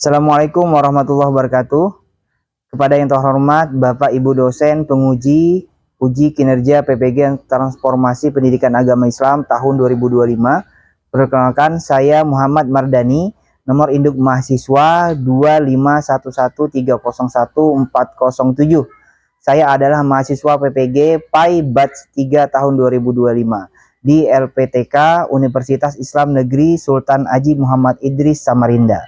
Assalamualaikum warahmatullahi wabarakatuh. Kepada yang terhormat Bapak Ibu dosen penguji uji kinerja PPG Transformasi Pendidikan Agama Islam tahun 2025. Perkenalkan, saya Muhammad Mardani, nomor induk mahasiswa 25113010407. Saya adalah mahasiswa PPG PAI Batch 3 tahun 2025 di LPTK Universitas Islam Negeri Sultan Haji Muhammad Idris Samarinda.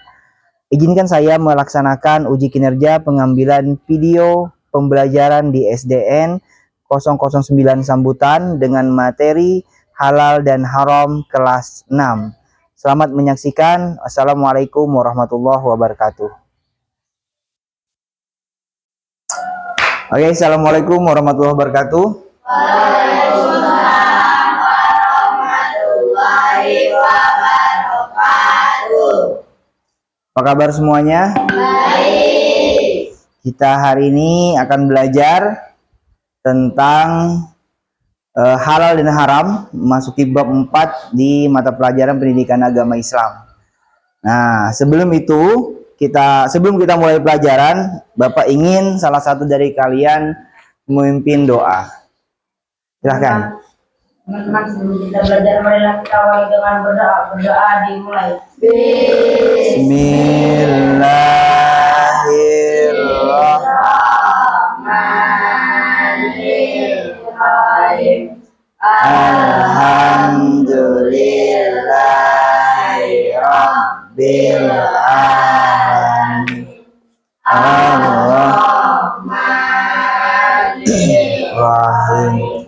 Izinkan saya melaksanakan uji kinerja pengambilan video pembelajaran di SDN 009 Sambutan dengan materi halal dan haram kelas 6. Selamat menyaksikan. Assalamualaikum warahmatullahi wabarakatuh. Oke, assalamualaikum warahmatullahi wabarakatuh. Waalaikumsalam warahmatullahi wabarakatuh. Apa kabar semuanya? Baik. Kita hari ini akan belajar tentang halal dan haram, memasuki bab 4 di mata pelajaran pendidikan agama Islam. Nah, sebelum kita mulai pelajaran, Bapak ingin salah satu dari kalian memimpin doa. Silahkan. Teman-teman, sebelum kita belajar, marilah kita awali dengan berdoa. Berdoa dimulai. Bismillahirrahmanirrahim. Alhamdulillahirabbil alamin. Ar-Rahmanirrahim.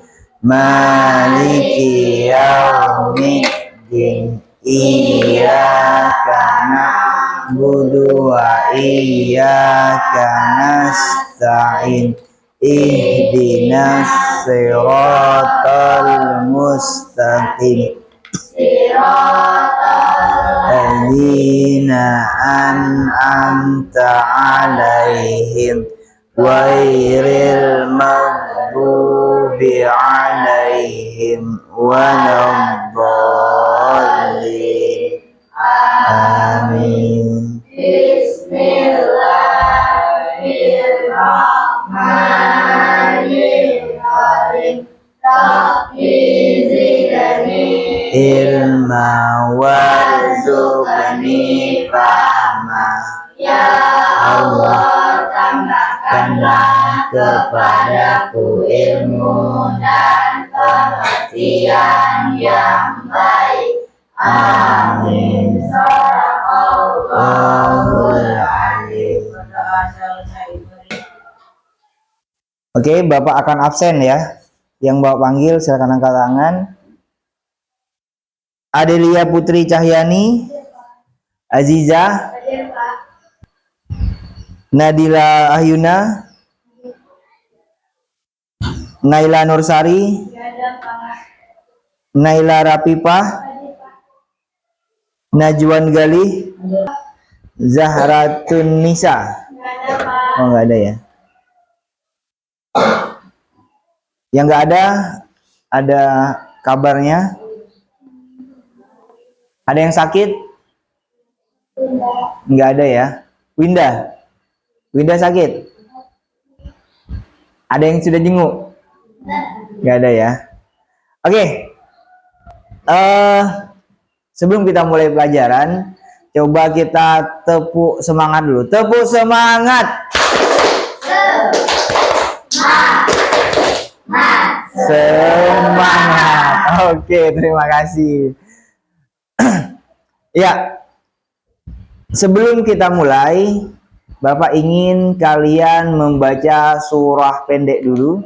Maliki yaumiddin. Iyyaka na'budu wa iyyaka nasta'in. Ihdinas siratal mustaqim. Alladzina an'amta 'alaihim ghairil maghdubi 'alaihim waladdallin. Amin. Bismillahirrahmanirrahim. Ilma warzuqni fahma. Ya Allah, tambahkanlah kepadaku ilmu dan pengertian yang baik. Amin. Sadaqallahul alim. Oke, Bapak akan absen ya. Yang Bapak panggil silakan angkat tangan. Adelia Putri Cahyani, Aziza, Nadila Ahyuna, Naila Nursari, Naila Rapipah, Najwan Galih, Zahratun Nisa. Oh, nggak ada ya. Yang nggak ada kabarnya. Ada yang sakit? Nggak ada ya. Winda sakit? Ada yang sudah jenguk? Nggak ada ya. Oke. Sebelum kita mulai pelajaran, coba kita tepuk semangat dulu. Tepuk semangat. Semangat. Oke, terima kasih. Ya, sebelum kita mulai, Bapak ingin kalian membaca surah pendek dulu,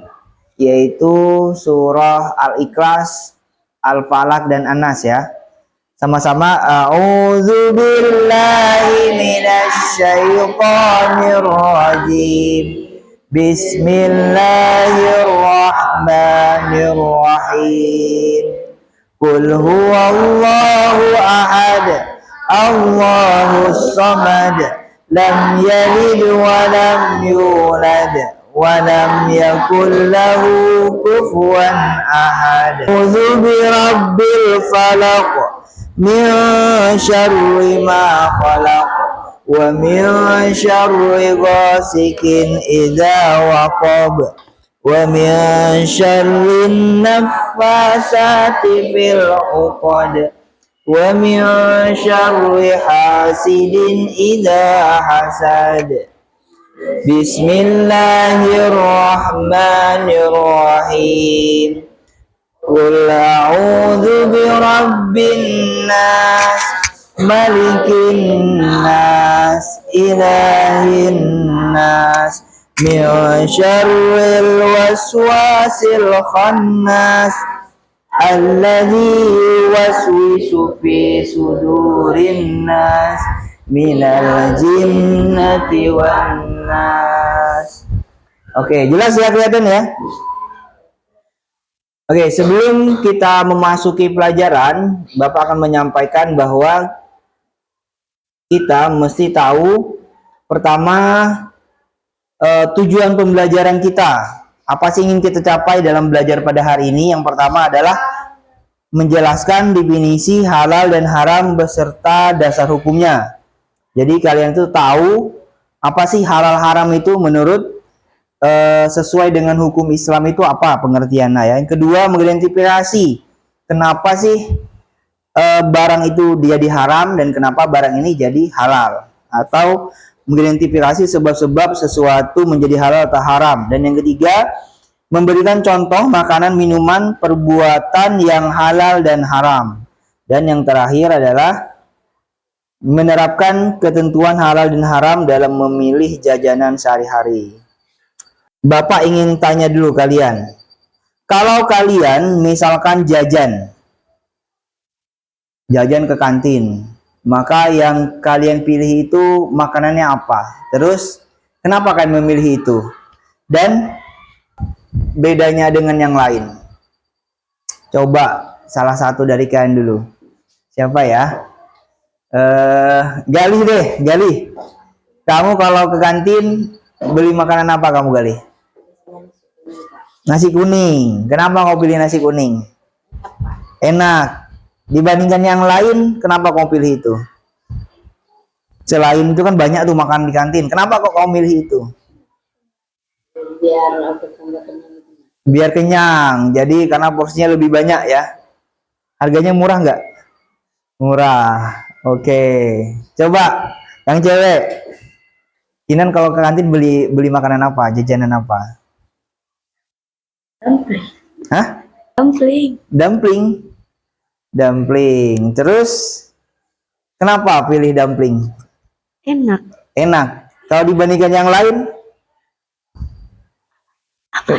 yaitu surah Al-Ikhlas, Al-Falaq, dan An-Nas ya. Sama-sama. A'udzubillahi minasyaitonir rajim. Bismillahirrahmanirrahim. Qul huwallahu ahad, Allahus samad, lam yalid wa lam yulad wa lam yakul lahu kufuwan ahad. A'udzu birabbil falaq min syarri ma khalaq wa min syarri ghasikin idza waqab, wa min syarri naffasati fil 'uqad, wa min syarri hasidin idza hasad. Bismillahirrahmanirrahim. Qul a'udzu birabbin nas, malikin nas, ilahin nas, min syarril waswasil khannas, alladzi yuwaswisu fi sudurin nas, minal jinnati wan nas. Oke, jelas ya, kelihatan ya? Oke, sebelum kita memasuki pelajaran, Bapak akan menyampaikan bahwa kita mesti tahu pertama tujuan pembelajaran kita. Apa sih ingin kita capai dalam belajar pada hari ini? Yang pertama adalah menjelaskan definisi halal dan haram beserta dasar hukumnya. Jadi kalian tuh tahu apa sih halal haram itu menurut sesuai dengan hukum Islam itu apa pengertiannya ya. Yang kedua, mengidentifikasi kenapa sih barang itu dia diharam dan kenapa barang ini jadi halal, atau mengidentifikasi sebab-sebab sesuatu menjadi halal atau haram. Dan yang ketiga, memberikan contoh makanan, minuman, perbuatan yang halal dan haram. Dan yang terakhir adalah menerapkan ketentuan halal dan haram dalam memilih jajanan sehari-hari. Bapak ingin tanya dulu kalian, kalau kalian misalkan jajan ke kantin, maka yang kalian pilih itu makanannya apa? Terus kenapa kalian memilih itu? Dan bedanya dengan yang lain? Coba salah satu dari kalian dulu. Siapa ya? Galih deh, Galih. Kamu kalau ke kantin beli makanan apa kamu, Galih? Nasi kuning. Kenapa kau pilih nasi kuning? Enak. Dibandingkan yang lain, kenapa kau pilih itu? Selain itu kan banyak tuh makan di kantin. Kenapa kok kau milih itu? Biar kenyang. Jadi karena porsinya lebih banyak ya. Harganya murah nggak? Murah. Oke. Coba yang cewek. Kinan kalau ke kantin beli makanan apa? Jajanan apa? Dumpling. Hah? Dumpling. Dumpling. Terus kenapa pilih dumpling? Enak. Kalau dibandingkan yang lain?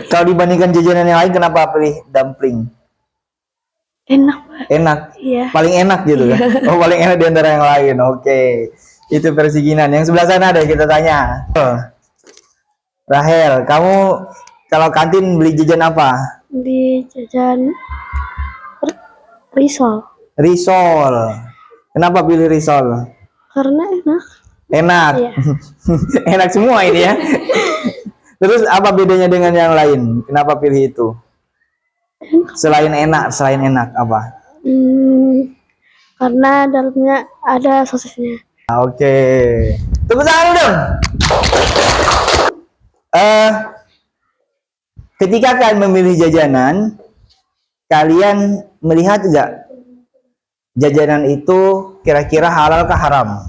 Kalau dibandingkan jajanan yang lain, kenapa pilih dumpling? Enak. Iya. Paling enak gitu kan? Oh, paling enak di antara yang lain. Oke. Itu versi Kinan. Yang sebelah sana ada kita tanya. Rahel, kamu kalau kantin beli jajan apa? Di jajan risol Risol. Kenapa pilih risol? karena enak. Enak. Iya. Enak semua ini ya. Terus apa bedanya dengan yang lain? Kenapa pilih itu? Selain enak apa? Karena dalamnya ada sosisnya. Oke. Tepuk tangan dong. Ketika kalian memilih jajanan, kalian melihat nggak jajanan itu kira-kira halal kah haram?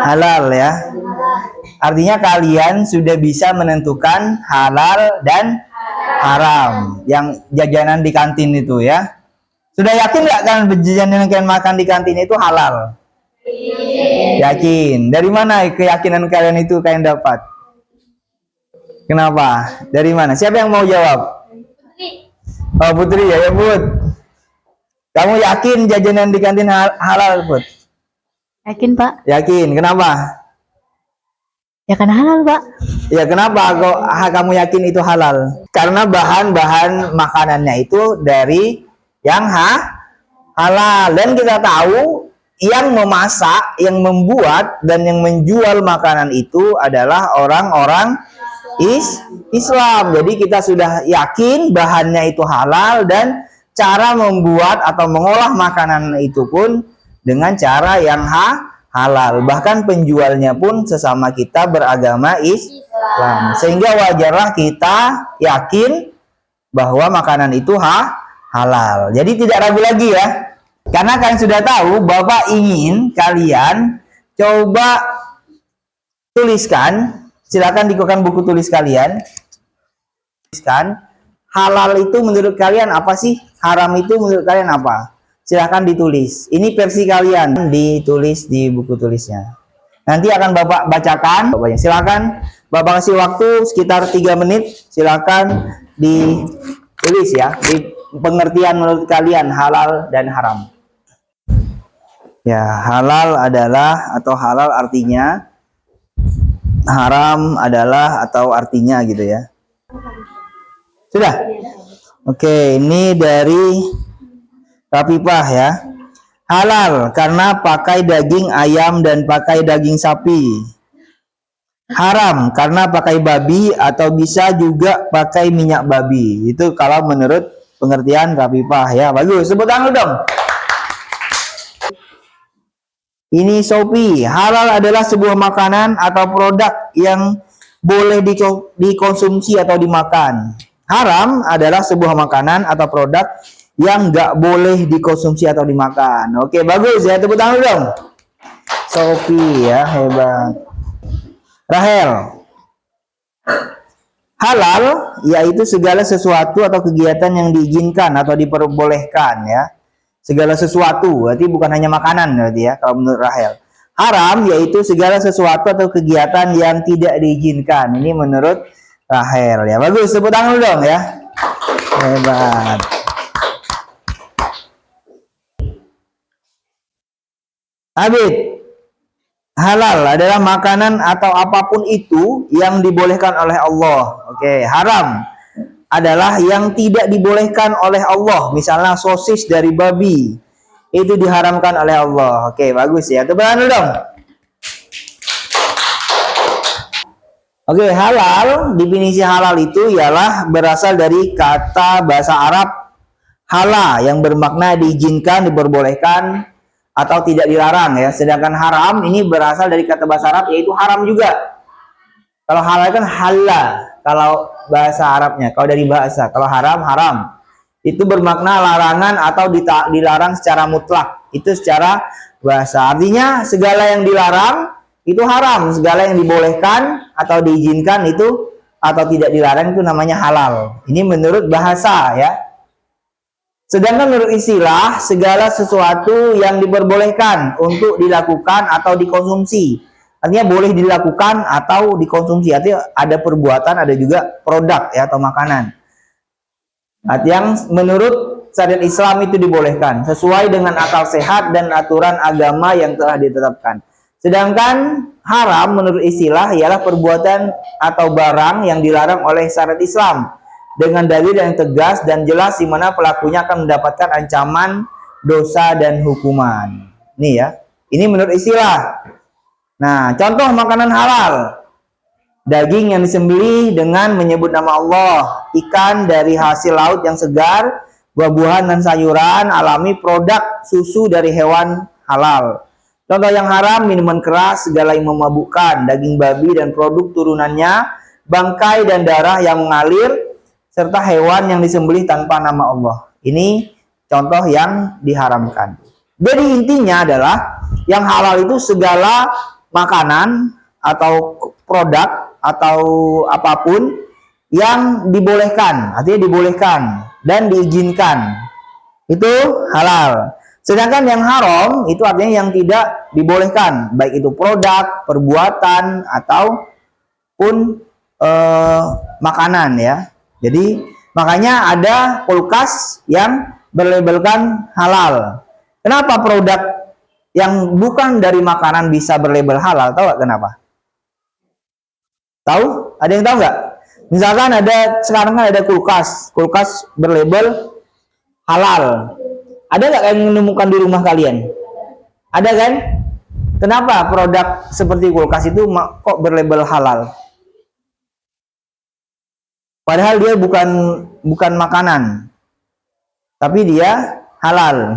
Halal ya. Artinya kalian sudah bisa menentukan halal dan haram yang jajanan di kantin itu ya. Sudah yakin nggak kan jajanan yang kalian makan di kantin itu halal? Yakin. Dari mana keyakinan kalian itu kalian dapat? Kenapa? Dari mana? Siapa yang mau jawab? Oh, Putri ya, Put. Kamu yakin jajanan di kantin halal, Put? Yakin, Pak? Yakin. Kenapa? Ya karena halal, Pak. Ya, kenapa kok kamu yakin itu halal? Karena bahan-bahan makanannya itu dari yang halal. Dan kita tahu yang memasak, yang membuat, dan yang menjual makanan itu adalah orang-orang Islam. Jadi kita sudah yakin bahannya itu halal dan cara membuat atau mengolah makanan itu pun dengan cara yang halal. Bahkan penjualnya pun sesama kita beragama Islam. Sehingga wajarlah kita yakin bahwa makanan itu halal. Jadi tidak ragu lagi ya. Karena kalian sudah tahu, Bapak ingin kalian coba tuliskan, silakan bukukan buku tulis kalian. Tuliskan, halal itu menurut kalian apa sih? Haram itu menurut kalian apa? Silahkan ditulis. Ini versi kalian, ditulis di buku tulisnya. Nanti akan Bapak bacakan. Silahkan Bapak kasih waktu sekitar 3 menit. Silahkan ditulis ya. Di pengertian menurut kalian halal dan haram. Ya, halal adalah atau halal artinya, haram adalah atau artinya gitu ya. Sudah? Oke, ini dari Rapipah ya. Halal karena pakai daging ayam dan pakai daging sapi. Haram karena pakai babi atau bisa juga pakai minyak babi. Itu kalau menurut pengertian Rapipah ya. Bagus, sebut tangan dong. Ini Shopee. Halal adalah sebuah makanan atau produk yang boleh dikonsumsi atau dimakan. Haram adalah sebuah makanan atau produk yang nggak boleh dikonsumsi atau dimakan. Oke, bagus ya, tepuk tangan dong. Shopee ya, hebat. Rahel. Halal yaitu segala sesuatu atau kegiatan yang diizinkan atau diperbolehkan ya. Segala sesuatu, berarti bukan hanya makanan berarti ya kalau menurut Rahel. Haram yaitu segala sesuatu atau kegiatan yang tidak diizinkan. Ini menurut Rahel ya. Bagus, tepuk tangan dong ya. Hebat. Abid, halal adalah makanan atau apapun itu yang dibolehkan oleh Allah. Oke, haram adalah yang tidak dibolehkan oleh Allah. Misalnya sosis dari babi, itu diharamkan oleh Allah. Oke, bagus ya. Tepuk tangan dong. Oke, halal, definisi halal itu ialah berasal dari kata bahasa Arab hala yang bermakna diizinkan, diperbolehkan, atau tidak dilarang ya. Sedangkan haram ini berasal dari kata bahasa Arab yaitu haram juga. Kalau halal kan halal kalau bahasa Arabnya, kalau dari bahasa. Kalau haram, haram. Itu bermakna larangan atau dilarang secara mutlak. Itu secara bahasa. Artinya segala yang dilarang itu haram, segala yang dibolehkan atau diizinkan itu atau tidak dilarang itu namanya halal. Ini menurut bahasa ya. Sedangkan menurut istilah, segala sesuatu yang diperbolehkan untuk dilakukan atau dikonsumsi. Artinya boleh dilakukan atau dikonsumsi. Artinya ada perbuatan, ada juga produk ya atau makanan. Artinya yang menurut syariat Islam itu dibolehkan sesuai dengan akal sehat dan aturan agama yang telah ditetapkan. Sedangkan haram menurut istilah ialah perbuatan atau barang yang dilarang oleh syariat Islam dengan dalil yang tegas dan jelas di mana pelakunya akan mendapatkan ancaman dosa dan hukuman. Nih ya, ini menurut istilah. Nah, contoh makanan halal. Daging yang disembelih dengan menyebut nama Allah, ikan dari hasil laut yang segar, buah-buahan dan sayuran alami, produk susu dari hewan halal. Contoh yang haram, minuman keras, segala yang memabukkan, daging babi dan produk turunannya, bangkai dan darah yang mengalir, serta hewan yang disembelih tanpa nama Allah. Ini contoh yang diharamkan. Jadi intinya adalah yang halal itu segala makanan atau produk atau apapun yang dibolehkan, artinya dibolehkan dan diizinkan. Itu halal. Sedangkan yang haram itu artinya yang tidak dibolehkan, baik itu produk, perbuatan ataupun makanan ya. Jadi makanya ada kulkas yang berlabelkan halal. Kenapa produk yang bukan dari makanan bisa berlabel halal? Tahu gak kenapa? Tahu? Ada yang tahu nggak? Misalkan sekarang kan ada kulkas berlabel halal. Ada nggak yang menemukan di rumah kalian? Ada kan? Kenapa produk seperti kulkas itu kok berlabel halal? Padahal dia bukan makanan, tapi dia halal.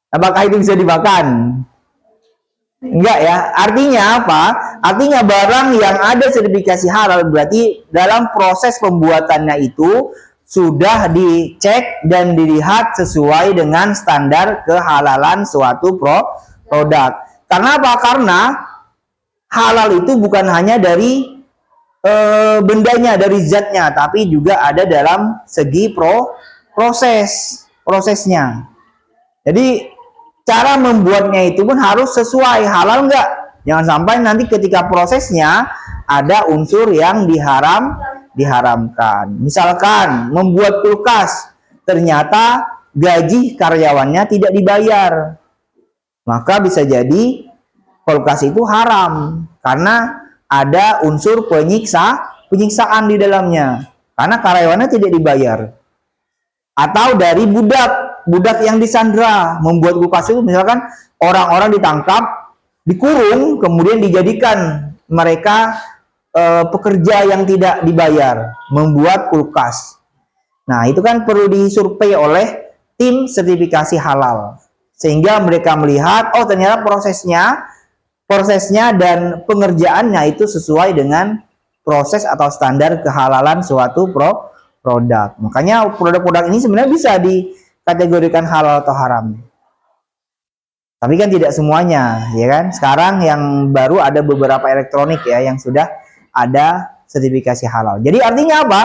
Apakah itu bisa dimakan? Enggak ya, artinya apa? Artinya barang yang ada sertifikasi halal berarti dalam proses pembuatannya itu sudah dicek dan dilihat sesuai dengan standar kehalalan suatu produk. Karena apa? Karena halal itu bukan hanya dari bendanya, dari zatnya, tapi juga ada dalam segi prosesnya. Jadi cara membuatnya itu pun harus sesuai halal enggak. Jangan sampai nanti ketika prosesnya ada unsur yang diharamkan. Misalkan membuat kulkas, ternyata gaji karyawannya tidak dibayar. Maka bisa jadi kulkas itu haram karena ada unsur penyiksaan di dalamnya. Karena karyawannya tidak dibayar. Atau dari budak yang disandra membuat kulkas itu, misalkan orang-orang ditangkap, dikurung, kemudian dijadikan mereka pekerja yang tidak dibayar membuat kulkas. Nah, itu kan perlu disurvei oleh tim sertifikasi halal sehingga mereka melihat, oh ternyata prosesnya dan pengerjaannya itu sesuai dengan proses atau standar kehalalan suatu produk. Makanya produk-produk ini sebenarnya bisa dikategorikan halal atau haram. Tapi kan tidak semuanya, ya kan? Sekarang yang baru ada beberapa elektronik ya yang sudah ada sertifikasi halal. Jadi artinya apa?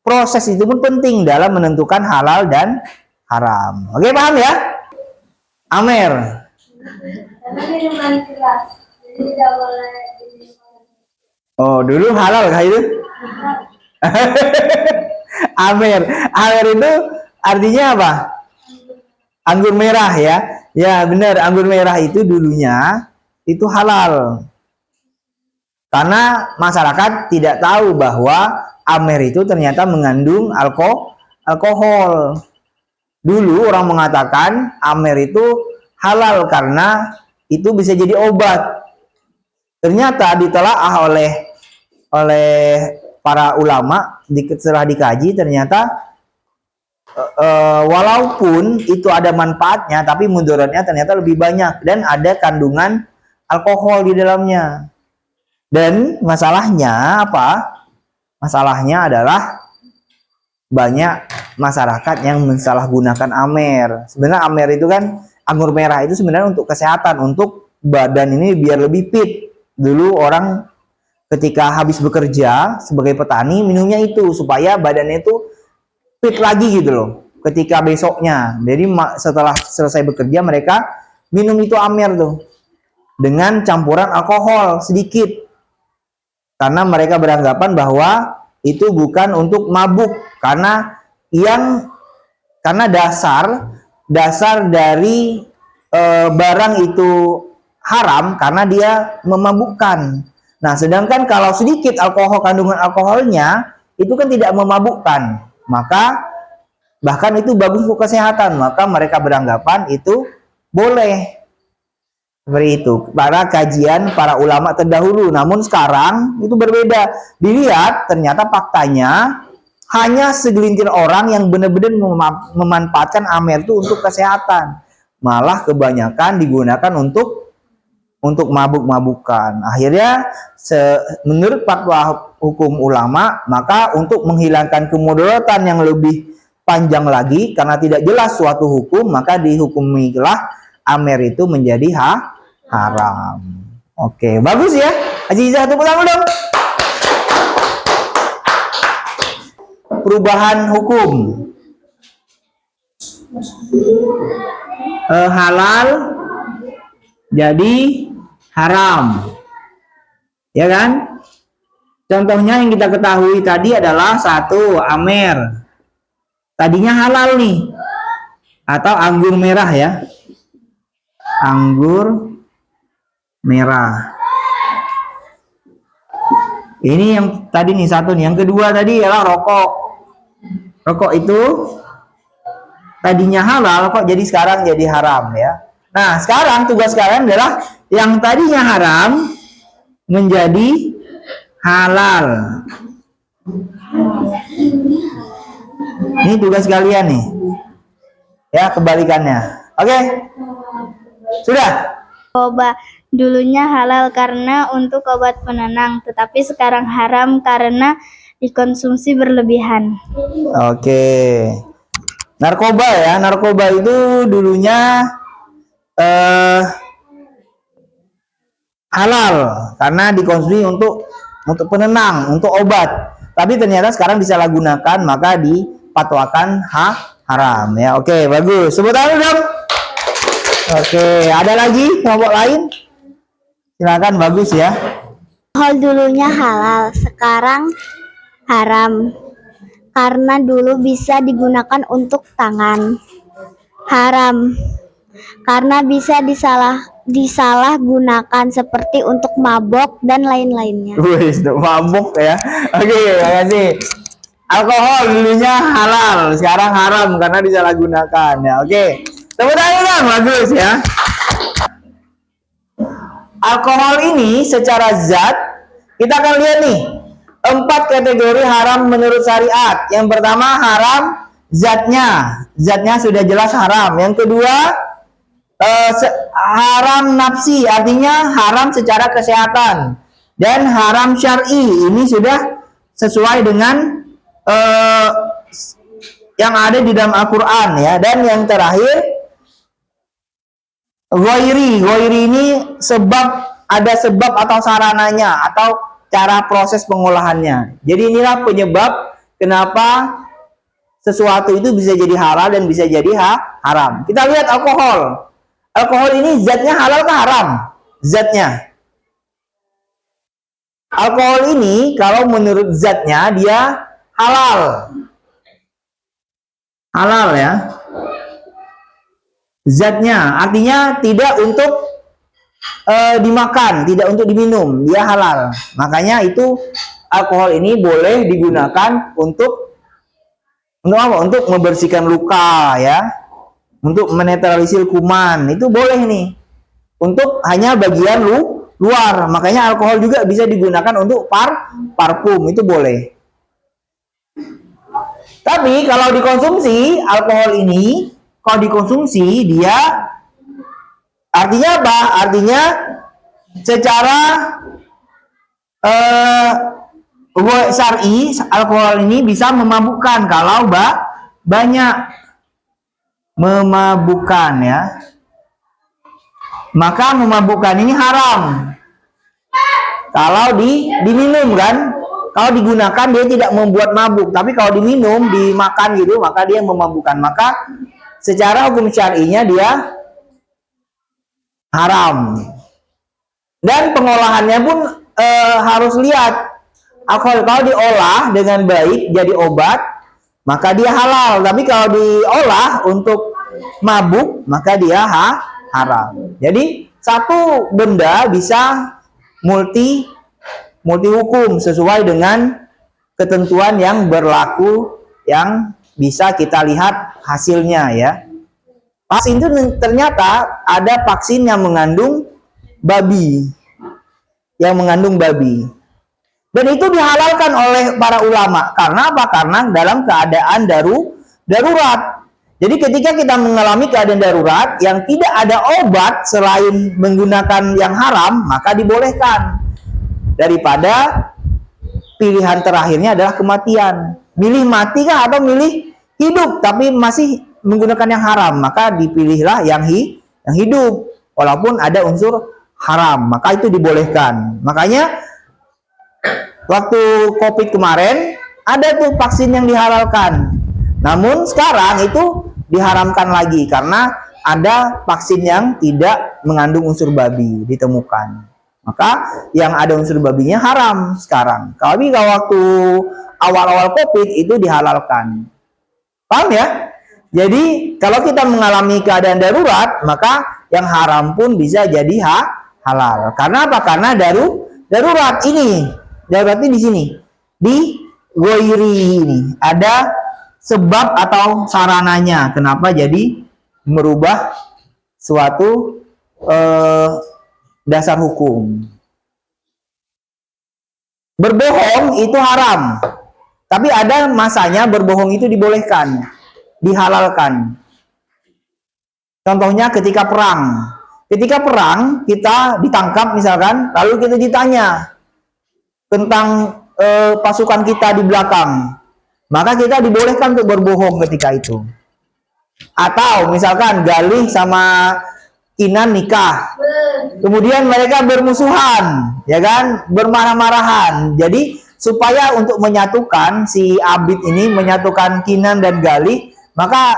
Proses itu pun penting dalam menentukan halal dan haram. Oke, paham ya? Amer. Oh, dulu halal kah itu? Amer itu artinya apa? Anggur merah ya. Ya benar, anggur merah itu dulunya itu halal. Karena masyarakat tidak tahu bahwa Amer itu ternyata mengandung alkohol. Dulu orang mengatakan Amer itu halal karena itu bisa jadi obat. Ternyata ditelaah oleh para ulama, setelah dikaji ternyata walaupun itu ada manfaatnya, tapi mudaratnya ternyata lebih banyak dan ada kandungan alkohol di dalamnya. Dan masalahnya apa? Masalahnya adalah banyak masyarakat yang mensalahgunakan Amer. Sebenarnya Amer itu kan anggur merah itu sebenarnya untuk kesehatan, untuk badan ini biar lebih fit. Dulu orang ketika habis bekerja sebagai petani minumnya itu supaya badannya itu fit lagi gitu loh ketika besoknya. Jadi setelah selesai bekerja mereka minum itu Amer tuh dengan campuran alkohol sedikit karena mereka beranggapan bahwa itu bukan untuk mabuk karena dasar dari barang itu haram karena dia memabukkan. Nah, sedangkan kalau sedikit kandungan alkoholnya itu kan tidak memabukkan, maka bahkan itu bagus untuk kesehatan, maka mereka beranggapan itu boleh. Seperti itu para kajian para ulama terdahulu. Namun sekarang itu berbeda. Dilihat ternyata faktanya hanya segelintir orang yang benar-benar memanfaatkan Amer itu untuk kesehatan, malah kebanyakan digunakan untuk mabuk-mabukan. Akhirnya menurut fatwa hukum ulama, maka untuk menghilangkan kemudaratan yang lebih panjang lagi karena tidak jelas suatu hukum, maka dihukumilah Amer itu menjadi haram. Oke, bagus ya. Haji Izzah, tepuk tangan dong. Perubahan hukum. Halal jadi haram. Ya kan? Contohnya yang kita ketahui tadi adalah satu, Amer. Tadinya halal nih. Atau anggur merah ya. Anggur merah. Ini yang tadi nih satu nih. Yang kedua tadi adalah rokok. Rokok itu tadinya halal kok jadi sekarang jadi haram ya. Nah, sekarang tugas kalian adalah yang tadinya haram menjadi halal. Ini tugas kalian nih. Ya, kebalikannya. Oke? Sudah? Coba Dulunya halal karena untuk obat penenang, tetapi sekarang haram karena dikonsumsi berlebihan. Oke. Narkoba ya, narkoba itu dulunya halal karena dikonsumsi untuk penenang, untuk obat. Tapi ternyata sekarang disalahgunakan, maka dipatwakan haram ya. Oke, bagus. Sebut tangan dong. Oke, ada lagi kelompok lain? Silakan, bagus ya. Alkohol dulunya halal, sekarang haram karena dulu bisa digunakan untuk tangan. Haram karena bisa disalahgunakan seperti untuk mabok dan lain-lainnya. Wih, mabuk ya. Oke, makasih. Alkohol dulunya halal, sekarang haram karena disalahgunakan ya. Oke, tepuk tangan dong, bagus ya. Alkohol ini secara zat kita akan lihat nih 4 kategori haram menurut syariat. Yang pertama haram zatnya sudah jelas haram. Yang kedua haram nafsi, artinya haram secara kesehatan. Dan haram syar'i, ini sudah sesuai dengan yang ada di dalam Al-Quran ya. Dan yang terakhir ghairi ini ada sebab atau sarananya atau cara proses pengolahannya. Jadi inilah penyebab kenapa sesuatu itu bisa jadi halal dan bisa jadi haram. Kita lihat alkohol. Alkohol ini zatnya halal ke haram? Zatnya. Alkohol ini kalau menurut zatnya dia halal. Halal ya. Zatnya artinya tidak untuk dimakan, tidak untuk diminum, dia halal. Makanya itu alkohol ini boleh digunakan untuk apa? Untuk membersihkan luka ya, untuk menetralisir kuman, itu boleh nih. Untuk hanya bagian luar, makanya alkohol juga bisa digunakan untuk parfum, itu boleh. Tapi kalau dikonsumsi alkohol ini, kalau dikonsumsi dia artinya apa? Artinya secara syar'i alkohol ini bisa memabukkan kalau banyak memabukkan ya. Maka memabukkan ini haram. Kalau diminum kan, kalau digunakan dia tidak membuat mabuk, tapi kalau diminum, dimakan gitu, maka dia memabukkan. Maka secara hukum syar'inya dia haram. Dan pengolahannya pun harus lihat. Alkohol kalau diolah dengan baik jadi obat, maka dia halal. Tapi kalau diolah untuk mabuk, maka dia haram. Jadi satu benda bisa multi hukum sesuai dengan ketentuan yang berlaku yang bisa kita lihat hasilnya ya. Vaksin itu ternyata ada vaksin yang mengandung babi. Dan itu dihalalkan oleh para ulama. Karena apa? Karena dalam keadaan darurat. Jadi ketika kita mengalami keadaan darurat yang tidak ada obat selain menggunakan yang haram, maka dibolehkan. Daripada pilihan terakhirnya adalah kematian. Milih mati kah atau milih hidup tapi masih menggunakan yang haram, maka dipilihlah yang hidup walaupun ada unsur haram, maka itu dibolehkan. Makanya waktu COVID kemarin ada tuh vaksin yang dihalalkan. Namun sekarang itu diharamkan lagi karena ada vaksin yang tidak mengandung unsur babi ditemukan. Maka yang ada unsur babinya haram sekarang. Tapi kalau waktu awal-awal COVID itu dihalalkan. Paham ya? Jadi kalau kita mengalami keadaan darurat, maka yang haram pun bisa jadi halal. Karena apa? Karena darurat ini. Darurat ini di sini. Di ghairi ini ada sebab atau sarananya. Kenapa jadi merubah suatu dasar hukum. Berbohong itu haram. Tapi ada masanya berbohong itu dibolehkan, dihalalkan. Contohnya ketika perang. ketika perang kita ditangkap misalkan, lalu kita ditanya tentang pasukan kita di belakang, maka kita dibolehkan untuk berbohong ketika itu. Atau misalkan Galih sama Kinan nikah, kemudian mereka bermusuhan, ya kan, bermarah-marahan. Jadi supaya untuk menyatukan si Abid ini, menyatukan Kinan dan Galih, maka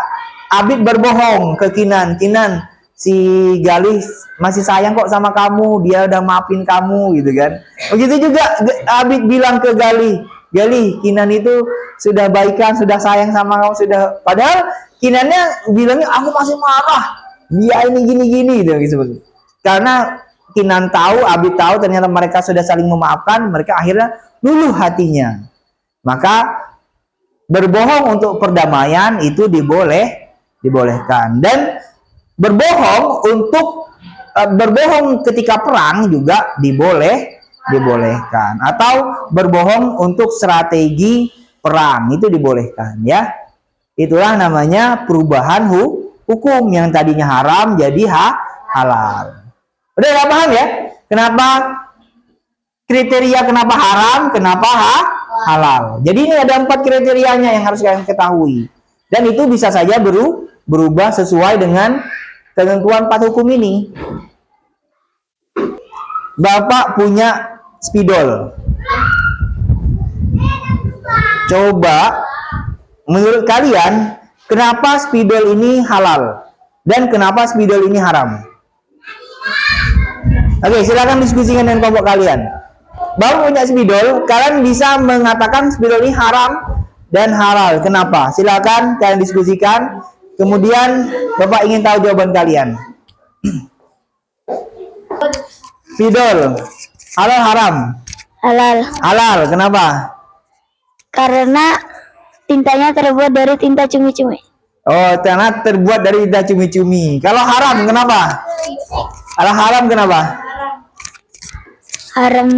Abid berbohong ke Kinan. Kinan, si Galih masih sayang kok sama kamu, dia udah maafin kamu gitu kan. Begitu juga Abid bilang ke Galih, Galih, Kinan itu sudah baikan, sudah sayang sama kamu, sudah. Padahal Kinannya bilangnya aku masih marah, dia ini gini-gini gitu. Karena Kinan tahu, Abid tahu ternyata mereka sudah saling memaafkan, mereka akhirnya luluh hatinya. Maka berbohong untuk perdamaian itu dibolehkan. Dan berbohong ketika perang juga dibolehkan. Atau berbohong untuk strategi perang itu dibolehkan, ya. Itulah namanya perubahan hukum yang tadinya haram jadi halal. Udah gak paham ya? Kenapa kriteria, kenapa haram, kenapa halal. Jadi ini ada 4 kriterianya yang harus kalian ketahui. Dan itu bisa saja berubah sesuai dengan ketentuan 4 hukum ini. Bapak punya spidol. Coba menurut kalian kenapa spidol ini halal dan kenapa spidol ini haram? Oke, silakan diskusikan dengan kelompok kalian. Bapak punya spidol, kalian bisa mengatakan spidol ini haram dan halal. Kenapa? Silakan kalian diskusikan. Kemudian Bapak ingin tahu jawaban kalian. Spidol halal haram? Halal. Halal. Kenapa? Karena tintanya terbuat dari tinta cumi-cumi. Oh, ternyata terbuat dari tinta cumi-cumi. Kalau haram kenapa? Kalau haram kenapa? Haram.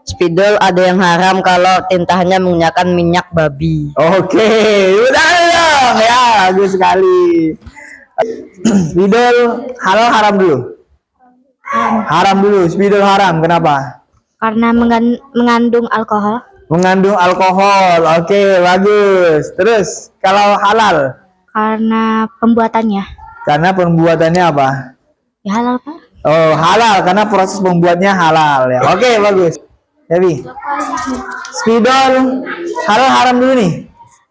Spidol ada yang haram kalau tintanya menggunakan minyak babi. Oke, udah dong ya, bagus sekali. Spidol halal haram dulu. Haram dulu, spidol haram. Kenapa? Karena mengandung alkohol. Mengandung alkohol. Oke, bagus. Terus kalau halal? Karena pembuatannya. Karena pembuatannya apa? Ya halal, Pak. Oh, halal karena proses pembuatnya halal ya. Oke, bagus. Devi. Spidol halal haram dulu nih.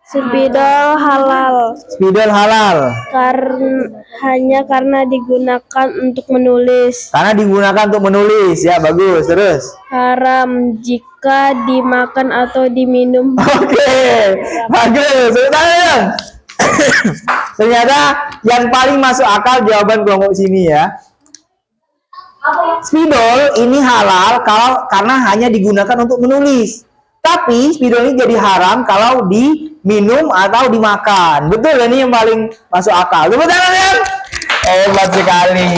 Spidol halal Spidol halal hanya karena digunakan untuk menulis. karena digunakan untuk menulis ya, bagus. Terus Haram jika dimakan atau diminum. oke, bagus. Sebentar. Ternyata yang paling masuk akal jawaban kelompok sini ya. Spidol ini halal karena hanya digunakan untuk menulis. Tapi spidol ini jadi haram kalau diminum atau dimakan. Betul, ini yang paling masuk akal. Tepuk tangan ya. Hebat sekali.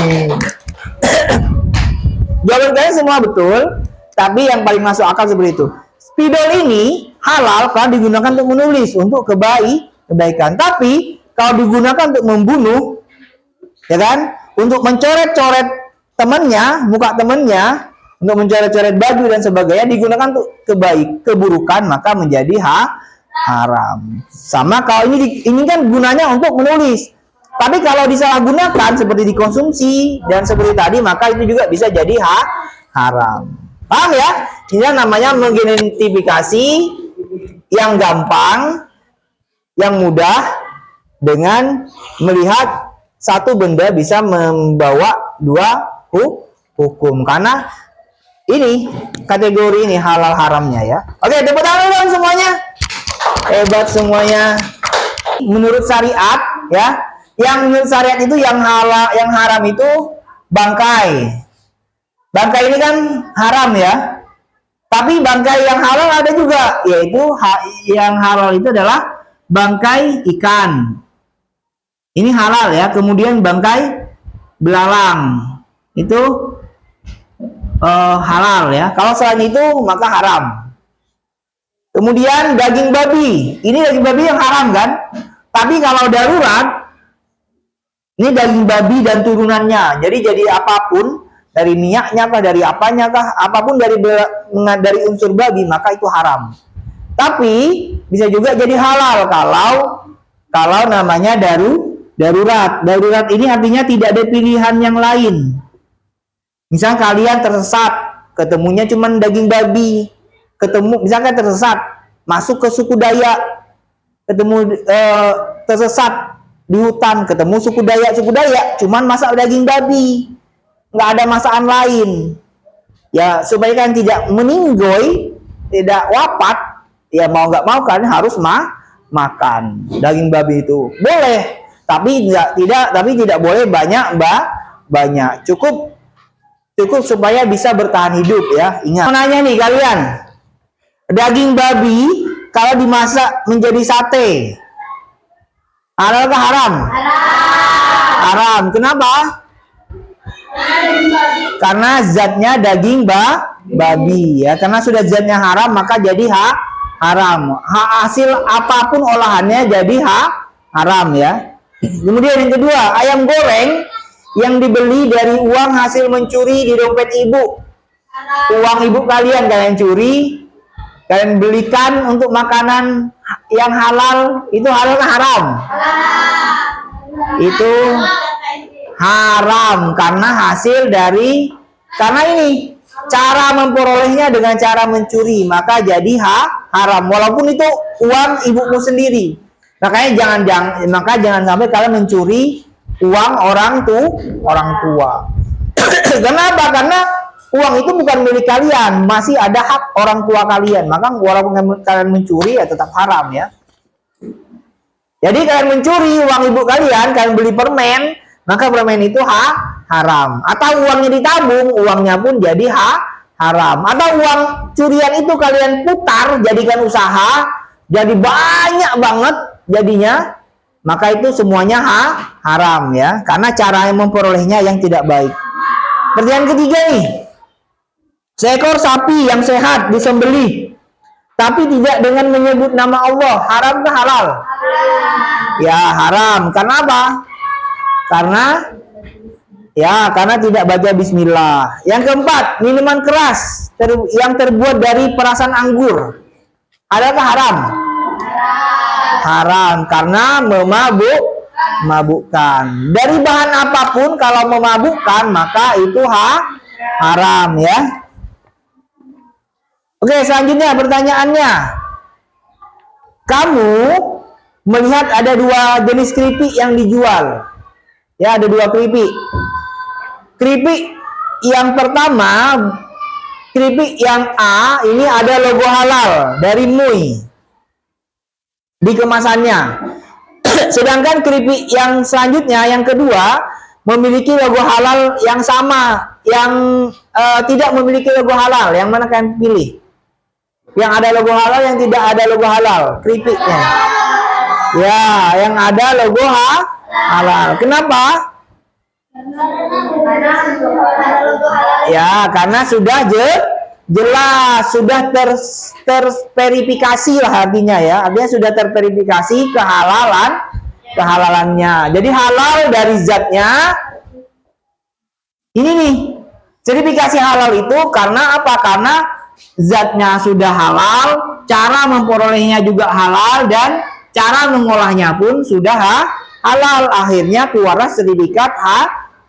Jawaban kalian semua betul, tapi yang paling masuk akal seperti itu. Spidol ini halal kalau digunakan untuk menulis, untuk kebaikan. Tapi kalau digunakan untuk membunuh, ya kan, untuk mencoret-coret temannya, muka temannya, untuk mencoret-coret baju dan sebagainya, digunakan untuk keburukan, maka menjadi haram. Sama kalau ini kan gunanya untuk menulis. Tapi kalau disalahgunakan seperti dikonsumsi dan seperti tadi, maka itu juga bisa jadi haram. Paham ya? Ini namanya mengidentifikasi yang gampang, yang mudah dengan melihat satu benda bisa membawa 2 hukum. Karena ini kategori ini halal haramnya ya. Oke, tepuk tangan dong semuanya. Hebat semuanya. Menurut syariat ya, yang menurut syariat itu yang halal, yang haram itu bangkai. Bangkai ini kan haram ya. Tapi bangkai yang halal ada juga, yaitu yang halal itu adalah bangkai ikan. Ini halal ya. Kemudian bangkai belalang itu halal ya. Kalau selain itu maka haram. Kemudian daging babi, ini daging babi yang haram kan. Tapi kalau darurat Ini daging babi dan turunannya. Jadi apapun, dari minyaknya kah, dari apanya kah, apapun dari unsur babi, maka itu haram. Tapi bisa juga jadi halal kalau namanya darurat. Darurat ini artinya tidak ada pilihan yang lain. Misal kalian tersesat, ketemunya cuma daging babi. Misalkan tersesat, masuk ke suku Dayak, tersesat di hutan, ketemu suku Dayak, cuman masak daging babi, nggak ada masakan lain. Ya supaya kan tidak meninggoy, tidak wafat, ya mau nggak mau kan harus makan daging babi itu. Boleh, tapi tidak boleh banyak. Cukup supaya bisa bertahan hidup ya. Ingat. Mau nanya nih kalian, daging babi kalau dimasak menjadi sate, halal atau haram? Haram. Kenapa? Karena zatnya daging babi ya. Karena sudah zatnya haram maka jadi haram. Hasil apapun olahannya jadi haram ya. Kemudian yang kedua, ayam goreng yang dibeli dari uang hasil mencuri di dompet ibu. Uang ibu kalian curi, kalian belikan untuk makanan yang halal, itu halal atau haram? Itu haram karena hasil dari, karena ini cara memperolehnya dengan cara mencuri, maka jadi haram walaupun itu uang ibumu sendiri. Makanya jangan sampai kalian mencuri uang orang tua. Kenapa? Karena uang itu bukan milik kalian, masih ada hak orang tua kalian. Maka walaupun kalian mencuri ya tetap haram ya. Jadi kalian mencuri uang ibu kalian beli permen, maka permen itu haram. Atau uangnya ditabung, uangnya pun jadi haram. Atau uang curian itu kalian putar, jadikan usaha, jadi banyak banget jadinya, maka itu semuanya haram ya. Karena cara memperolehnya yang tidak baik. Pertanyaan ketiga nih. Seekor sapi yang sehat disembelih tapi tidak dengan menyebut nama Allah, haram ke halal? Ya haram. Kenapa? Karena tidak baca bismillah. Yang keempat, minuman keras yang terbuat dari perasan anggur, adakah haram? Haram karena memabukkan. Dari bahan apapun kalau memabukkan maka itu haram ya. Oke, selanjutnya pertanyaannya. Kamu melihat ada dua jenis keripik yang dijual. Ya, ada dua keripik. Keripik yang pertama, keripik yang A, ini ada logo halal dari MUI di kemasannya. Sedangkan keripik yang selanjutnya, yang kedua, memiliki logo halal yang sama, yang tidak memiliki logo halal. Yang mana kalian pilih? Yang ada logo halal, yang tidak ada logo halal keripiknya. Ya, yang ada logo halal. Kenapa? Ya, karena sudah jelas, sudah terverifikasi lah artinya ya. Artinya sudah terverifikasi kehalalannya. Jadi halal dari zatnya. Ini nih, verifikasi halal itu karena apa? Karena zatnya sudah halal, cara memperolehnya juga halal, dan cara mengolahnya pun sudah halal. Akhirnya keluarlah sertifikat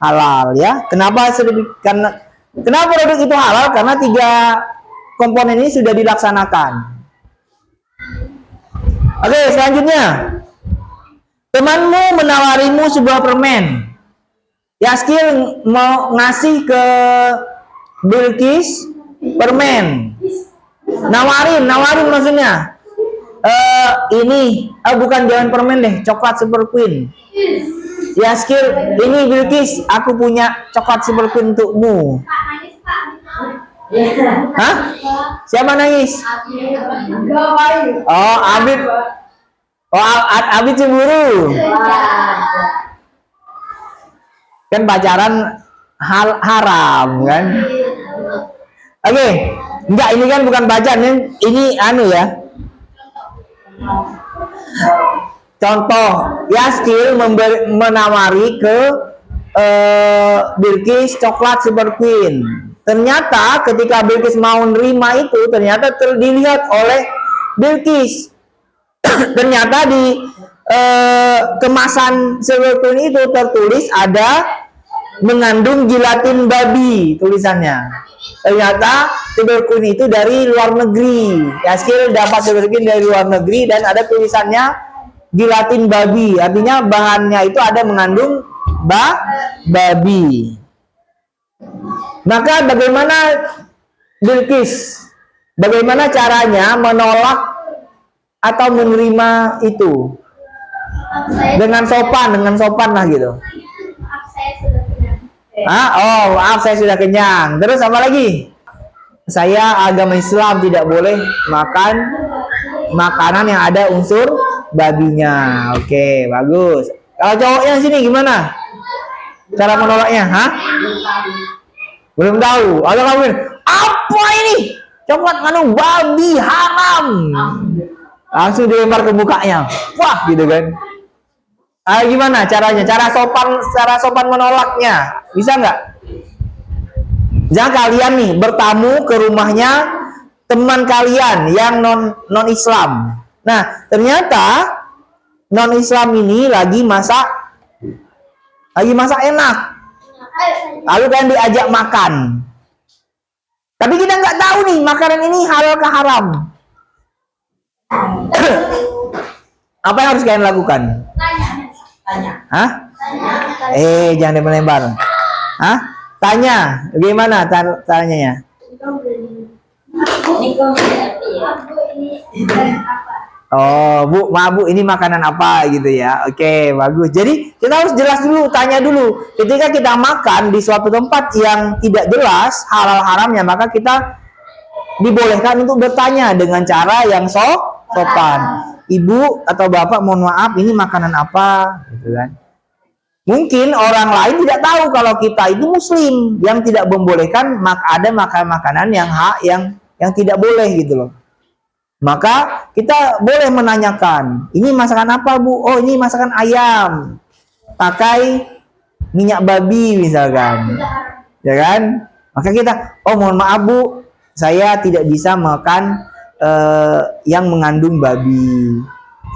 halal ya. Kenapa produk itu halal? Karena tiga komponen ini sudah dilaksanakan. Oke, selanjutnya. Temanmu menawarimu sebuah permen. Yaskil mau ngasih ke Bilqis permen. Nawarin maksudnya. Ini bukan jangan permen deh, coklat Super Queen. Yaskil, ini Bilqis, aku punya coklat Super Queen untukmu. Hah? Siapa nangis? Oh, Abid. Oh, Abid cemburu. Kan pacaran haram kan? Oke, enggak, ini kan bukan pacaran, ini anu ya. Contoh, Yaskil menawari ke Bilqis coklat Super Queen. Ternyata ketika Bilqis mau nerima itu, ternyata dilihat oleh Bilqis. Ternyata di kemasan Super Queen itu tertulis ada mengandung gelatin babi tulisannya. Ternyata Super Queen itu dari luar negeri. Yaskil dapat Super Queen dari luar negeri dan ada tulisannya gelatin babi, artinya bahannya itu ada mengandung babi. Maka bagaimana Bilqis? Bagaimana caranya menolak atau menerima itu? Dengan sopan lah gitu. Oh, maaf saya sudah kenyang. Terus apa lagi? Saya agama Islam tidak boleh makan makanan yang ada unsur babinya. Oke, bagus. Kalau cowoknya sini gimana cara menolaknya? Hah? Belum tahu. Atau kamu apa ini? Coklat mengandung babi, haram. Langsung dilempar ke mukanya. Wah, gitu kan? Gimana caranya? Cara sopan menolaknya. Bisa nggak? Jangan kalian nih bertamu ke rumahnya teman kalian yang non Islam. Nah, ternyata non Islam ini lagi masak enak. Lalu kan diajak makan. Tapi kita nggak tahu nih makanan ini halal ke haram. Apa yang harus kalian lakukan? Tanya. Hah? Jangan dilempar. Hah? Tanya. Bagaimana caranya? Oh, Bu, maaf Bu, ini makanan apa gitu ya. Oke, bagus. Jadi kita harus jelas dulu, tanya dulu. Ketika kita makan di suatu tempat yang tidak jelas halal haramnya, maka kita dibolehkan untuk bertanya dengan cara yang sopan. Ibu atau Bapak, mohon maaf, ini makanan apa gitu kan. Mungkin orang lain tidak tahu kalau kita itu muslim yang tidak membolehkan ada makanan yang tidak boleh gitu loh. Maka kita boleh menanyakan, ini masakan apa Bu? Oh, ini masakan ayam pakai minyak babi misalkan, ya kan? Maka kita, oh mohon maaf Bu, saya tidak bisa makan yang mengandung babi,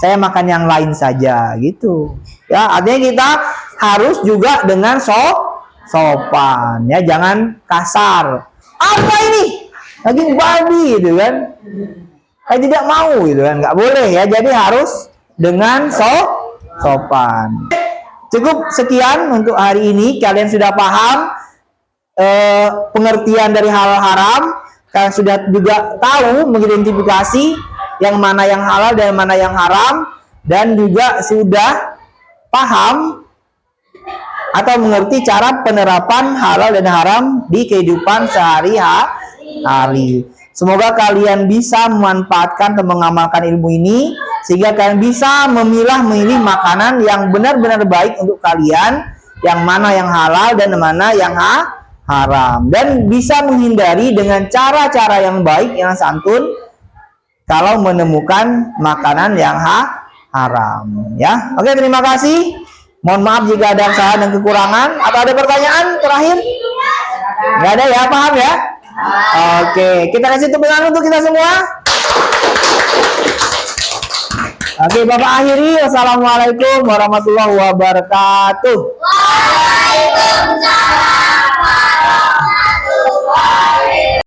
saya makan yang lain saja gitu. Ya, artinya kita harus juga dengan sopan, ya, jangan kasar. Apa ini? Daging babi gitu kan? Saya tidak mau gitu kan, nggak boleh ya. Jadi harus dengan sopan. Cukup sekian untuk hari ini. Kalian sudah paham pengertian dari halal haram. Kalian sudah juga tahu mengidentifikasi yang mana yang halal dan mana yang haram, dan juga sudah paham atau mengerti cara penerapan halal dan haram di kehidupan sehari-hari. Semoga kalian bisa memanfaatkan dan mengamalkan ilmu ini sehingga kalian bisa memilih makanan yang benar-benar baik untuk kalian, yang mana yang halal dan mana yang haram, dan bisa menghindari dengan cara-cara yang baik, yang santun kalau menemukan makanan yang haram, ya. Oke, terima kasih. Mohon maaf jika ada kesalahan dan kekurangan. Atau ada pertanyaan terakhir? Nggak ada ya, paham ya? Oke, kita kasih tepuk tangan untuk kita semua. Oke, Bapak akhiri. Wassalamualaikum warahmatullahi wabarakatuh. Waalaikumsalam.